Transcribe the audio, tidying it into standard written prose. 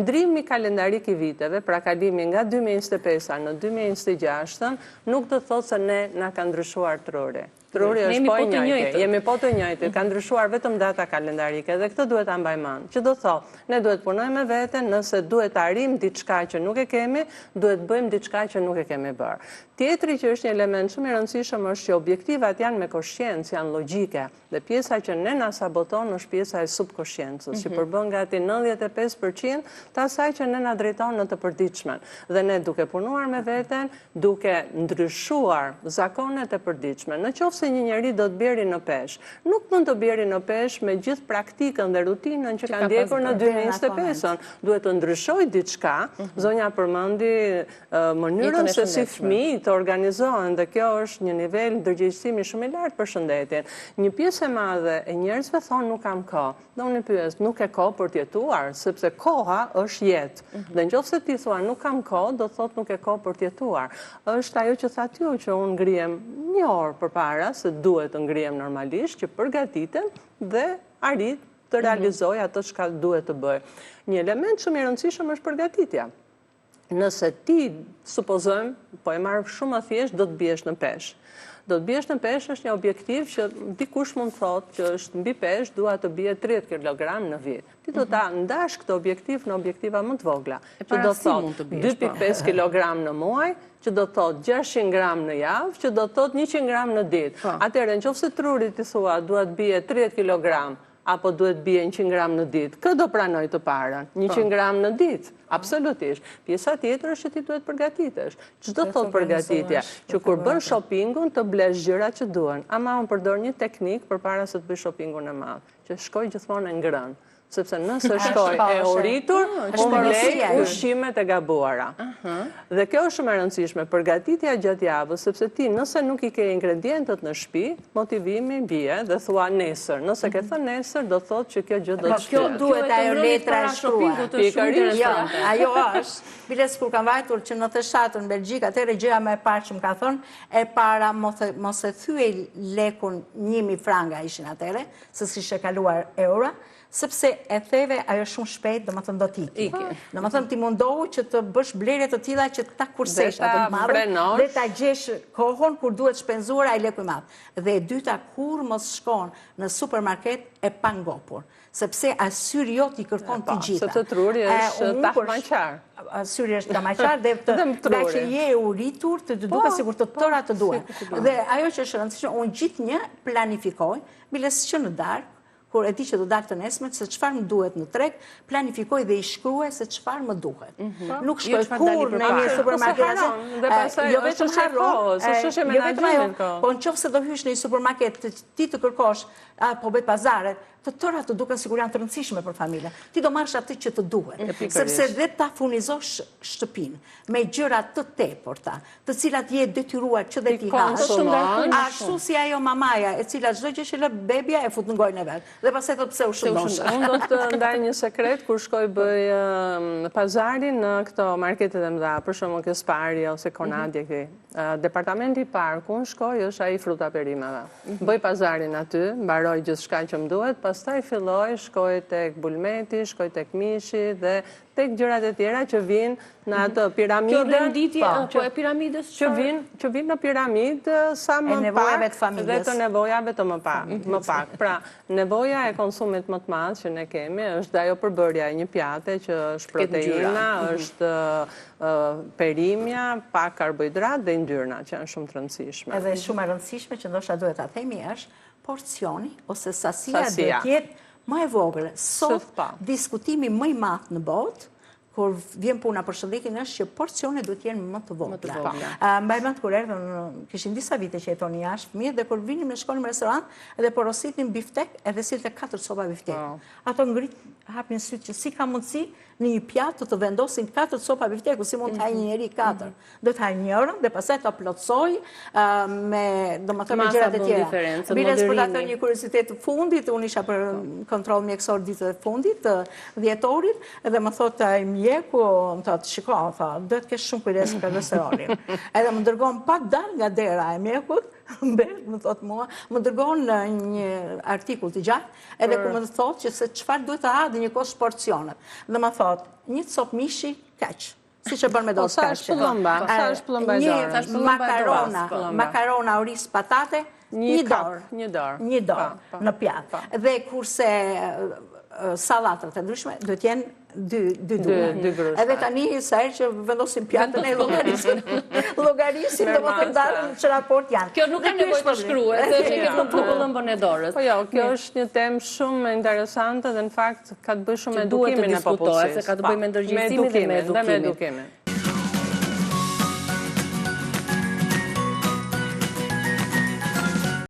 Ndrimi kalendarik I viteve, pra kalimi nga 2025 në 2026, nuk do të thotë se ne na ka ndryshuar truri. Truri është po I njëjti, jemi po të njëjti, ka ndryshuar vetëm data kalendarike dhe këtë duhet ta mbajmë mend. Që do thotë, ne duhet punojmë me veten, nëse duhet të arrijmë diçka që nuk e kemi, duhet bëjmë diçka që nuk e kemi bërë. Tjetri që është një element shumë I rëndësishëm është që objektivat janë me koshiencë, janë logjike, dhe pjesa që ne na saboton është pjesa e subkoshiencës, që përbën gati 95% të asaj që ne na drejton në të përditshmen. Dhe ne duke punuar me veten, duke ndryshuar zakonet e përditshme, në qoftë se një njeri do të bjeri në peshë. Nuk mund të bjeri në peshë me gjithë praktikën dhe rutinën që ka ndjekur në 2025-ën. Duhet të ndryshoj diçka, zonja përmendi mënyrën se si fëmijët të organizohen dhe kjo është një nivel ndërgjegjësimi shumë I lartë për shëndetin. Një pjesë e madhe e njerëzve thonë nuk kam kohë. Dhe unë pyes, nuk e kohë për të jetuar, sepse koha është jetë. Dhe nëse ti thua nuk kam kohë, do thotë nuk e kohë për të jetuar. Është ajo që thatë ju që unë ngrihem 1 orë përpara se duhet të ngrihem normalisht, që përgatitem dhe arrit të realizoj ato çka duhet të bëj. Një element shumë I rëndësishëm është përgatitja. Nëse ti, supozojmë, po e marr shumë më thjesht, do të biesh në peshë. Do të biesh në peshë është një objektiv që dikush mund thotë që është mbi peshë dua të bie 30 kg në vit. Ti do ta ndash këtë objektiv në objektiva më të vogla, që do të thotë 2.5 kg në muaj, që do të thotë 600 gram në javë, që do të thotë 100 gram në ditë. Atëherë, nëse truri ti thua duhet bie 30 kg apo duhet bie 100 gram në ditë, kë do pranoj të parën? 100 gram në ditë? Absolutisht. Pjesa tjetër është që ti duhet përgatitesh. Ç'do thotë përgatitja? Që kur bën shoppingun të blesh gjërat që duhen. Ama unë përdor një teknikë përpara se të bëj shoppingun e madh, që shkoj gjithmonë e ngrënë. Sepse nëse shkoj e uritur, unë blej ushqimet e gabuara. Dhe kjo është shumë e rëndësishme, përgatitja gjatë javës, sepse ti nëse nuk I ke ingredientët në shtëpi, motivimi bie dhe thua nesër. Nëse ke thënë nesër, do thotë që kjo gjë do të shkojë. Kjo duhet ajo letra e shkruar. Jo, ajo është. Biles kur kam vajtur që në të shatë në Belgjik, atëherë gjëja më e parë që më ka thënë, e para mos e thyej lekun 1000 franga ishin atëherë, se s'ishte kaluar euro. Sepse e theve ajo shumë shpejt, do më thënë do t'iki. Do më thënë ti mundohu që të bësh blerje të tilla që ta kursesh atë të madhe dhe ta gjesh kohën kur duhet shpenzuar ai leku I madh. Dhe e dyta, kur mos shkon në supermarket e pa ngopur. Sepse asyri jot I kërkon të gjitha. Sepse truri është tahmaqar. Asyri është tahmaqar dhe nga që je e uritur të duket sikur të tëra të duhen. Dhe ajo që është rëndësishme, unë gjithnjë planifikoj, biles që në darkë, kur e di që do dalë të nesmet, se çfarë më duhet në treg, planifikoj dhe I shkruaj se çfarë më duhet. Nuk shkoj kur në një supermarket. Jo vetëm harron, jo vetëm ajo, po nëse do hysh në një supermarket, ti të kërkosh, po bëj pazare, të tëra të duken sikur janë të rëndësishme për familjen. Ti do marrësh atë që të duhet, sepse dhe ta furnizosh shtëpinë me gjëra të tepërta, të cilat je detyruar që dhe ti hash. Ashtu si ajo mamaja, e cila çdo gjë që lë bebia e fut në gojën e vet. Dhe pastaj thotë pse u shëndosh. Unë do të ndaj një sekret kur shkoj bëj pazarin në këto marketet e mëdha, për shembull ke Spari ose Konadi këtij. Departamenti I parë ku unë shkoj është ai fruta perimeve. Bëj pazarin aty, mbaroj gjithçka që më duhet, pastaj filloj, shkoj tek bulmeti, shkoj tek mishi dhe tek gjërat e tjera që vinë në atë piramidën. Kjo renditje, po e piramidës që vinë në piramidë sa më pak dhe të nevojave të më pak. Pra, nevoja e konsumit më të madh që ne kemi është ajo përbërja e një pjate që është proteina, është perimja, pak karbohidrat dhe yndyrna që janë shumë të rëndësishme. Edhe shumë e rëndësishme që ndoshta duhet ta themi është porcioni ose sasia duhet të jetë më e vogël. Sot diskutimi më I madh në botë kur vjen puna për shëndetin është që porcionet duhet jenë më të vogla. Mbaj mend kur erdhëm, kishim disa vite që jetonin jashtë fëmijët dhe kur vinim në shkollë në restorant edhe porositin biftek edhe silte 4 copa biftek. Ato hapin sytë që si ka mundësi në një pjatë të vendosin 4 copa bifteku, si mund të hajë një njeri 4. Do të hajë njërën dhe pastaj ta plotsoj me domethënë me gjërat e tjera. Biles për ta thënë një kuriozitet të fundit, unë isha për kontroll mjekësor ditët e fundit të dhjetorit dhe më thotë ai mjeku, më thotë, shiko, duhet të kesh shumë kujdes me kolesteronin. Edhe më dërgon pak dal nga dera e mjekut Mbert më thot mua, më dërgon një artikull të gjatë, edhe ku më thot që se çfarë duhet të ha dhe një kohë porcionet. Dhe më thot, një cop mishi, kaq. Si që bërë me do të Sa është pëllëmba e dorë? Një makarona oris patate, një dorë në pjatë. Dhe kurse salatrat e ndryshme, do t'jenë dy grusha. Edhe tani, sa herë që vendosim pjatën e logarisim, do më të ndarë në që raport janë. Kjo nuk ka nevojë të shkruhet, se që kjo nuk pëllëmbën e dorës. Po jo, kjo është një temë shumë interesante dhe në fakt ka të bëjë shumë me edukimin e popullsisë. Ka të bëjë me ndërgjegjësimin dhe me edukimin.